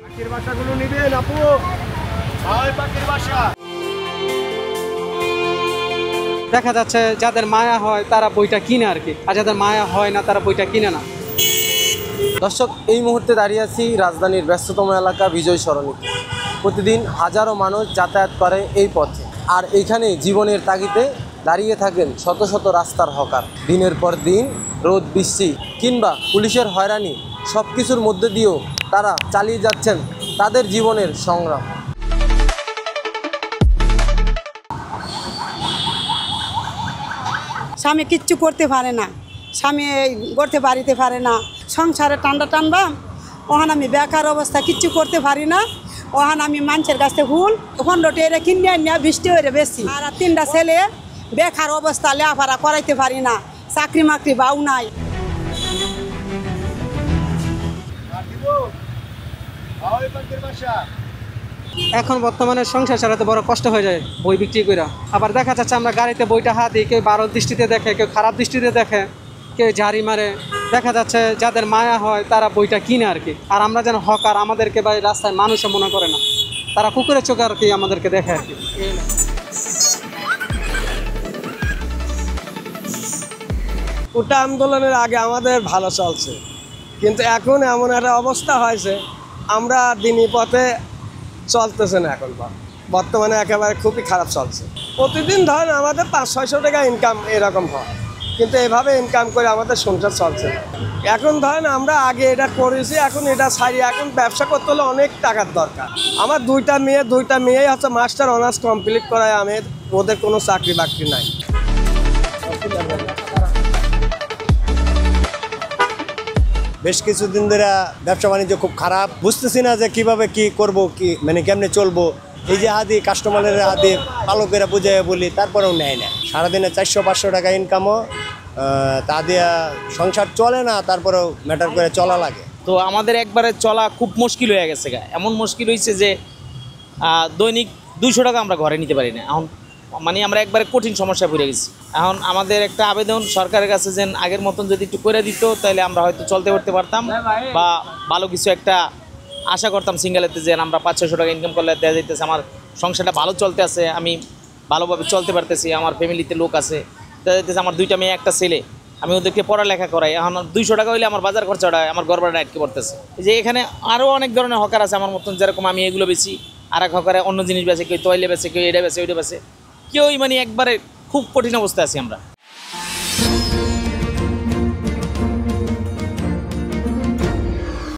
পাখির বাসাগুলো নিবেন আপু? পাখির বাসা দেখা যাচ্ছে যাদের মায়া হয় তারা বইটা কিনে আর কি, আর যাদের মায়া হয় না তারা বইটা কিনে না। দর্শক, এই মুহূর্তে দাঁড়িয়ে আছি রাজধানীর ব্যস্ততম এলাকা বিজয় সরণিতে। প্রতিদিন হাজারো মানুষ যাতায়াত করে এই পথে, আর এইখানে জীবনের তাগিদে দাঁড়িয়ে থাকেন শত শত রাস্তার হকার। দিনের পর দিন রোদ বৃষ্টি কিংবা পুলিশের হয়রানি সব কিছুর মধ্যে দিয়েও তারা চালিয়ে যাচ্ছেন তাদের জীবনের সংগ্রাম। স্বামী কিচ্ছু করতে পারে না, স্বামী করতে বাড়িতে পারে না, সংসারে টানবা ওখানে আমি বেকার অবস্থা, কিচ্ছু করতে পারি না। ওখানে আমি মানুষের কাছে হুল 15টা এরা কিনে নিয়ে 20টা হয়ে বেশি। আর 3টা ছেলে বেকার অবস্থা, লেখাপড়া করাইতে পারি না, চাকরি মাকরি বাউ নাই। এখন বর্তমানে সংসার চালাতে বড় কষ্ট হয়ে যায় বই বিক্রি করে। আবার দেখা যাচ্ছে আমরা গাড়িতে বইটা হাতি, কেউ বারো দৃষ্টিতে দেখে, কেউ খারাপ দৃষ্টিতে দেখে, কেউ ঝাড়ি মারে। দেখা যাচ্ছে যাদের মায়া হয় তারা বইটা কিনে আর কি। আর আমরা যেন হকার, আমাদেরকে বা রাস্তায় মানুষও মনে করে না, তারা কুকুরের চোখে আর কি আমাদেরকে দেখে আর কি। কোটা আন্দোলনের আগে আমাদের ভালো চলছে, কিন্তু এখন এমন একটা অবস্থা হয়েছে আমরা দিনই পথে চলতেছে না। এখন বর্তমানে একেবারে খুবই খারাপ চলছে। প্রতিদিন ধরেন আমাদের 500-600 টাকা ইনকাম এরকম হয়, কিন্তু এভাবে ইনকাম করে আমাদের সংসার চলছে না। এখন ধরেন আমরা আগে এটা করেছি, এখন এটা ছাড়ি, এখন ব্যবসা করতে হলে অনেক টাকার দরকার। আমার দুইটা মেয়েই হচ্ছে মাস্টার অনার্স কমপ্লিট করায়, আমি ওদের কোনো চাকরি বাকরি নাই। বেশ কিছুদিন ধরে ব্যবসা বাণিজ্য খুব খারাপ, বুঝতেছি না যে কিভাবে কি করব, কি মানে কেমনে চলবো। এই যে হাতি কাস্টমারের হাতে পালকেরা বুঝাই বলি, তারপরেও নেয় না। সারাদিনে 400-500 টাকা ইনকামও তা দিয়ে সংসার চলে না, তারপরেও ম্যাটার করে চলা লাগে। তো আমাদের একবারে চলা খুব মুশকিল হয়ে গেছে। এমন মুশকিল হয়েছে যে দৈনিক 200 টাকা আমরা ঘরে নিতে পারি না। এখন মানে আমরা একবারে কঠিন সমস্যায় পড়ে গেছি। এখন আমাদের একটা আবেদন সরকারের কাছে, যে আগের মতন যদি একটু করে দিত তাহলে আমরা হয়তো চলতে করতে পারতাম, বা ভালো কিছু একটা আশা করতাম সিঙ্গেলেতে, যে আমরা 500-600 টাকা ইনকাম করলে দেওয়া যাইতেছে, আমার সংসারটা ভালো চলতে আছে, আমি ভালোভাবে চলতে পারতেছি, আমার ফ্যামিলিতে লোক আছে, দেওয়া যাইতেছে। আমার 2টা মেয়ে 1টা ছেলে, আমি ওদেরকে পড়ালেখা করাই। এখন 200 টাকা হইলে আমার বাজার খরচাটা, আমার ঘর ভাড়া আটকে পড়তেছে। যে এখানে আরও অনেক ধরনের হকার আছে আমার মতন, যেরকম আমি এগুলো বেশি, আর এক হকারে অন্য জিনিস বেছে, কেউ তৈলে বেছে, কেউ এটা বেছে, ওইটা বেছে, কেউই মানে একবারে খুব কঠিন অবস্থায় আছি আমরা।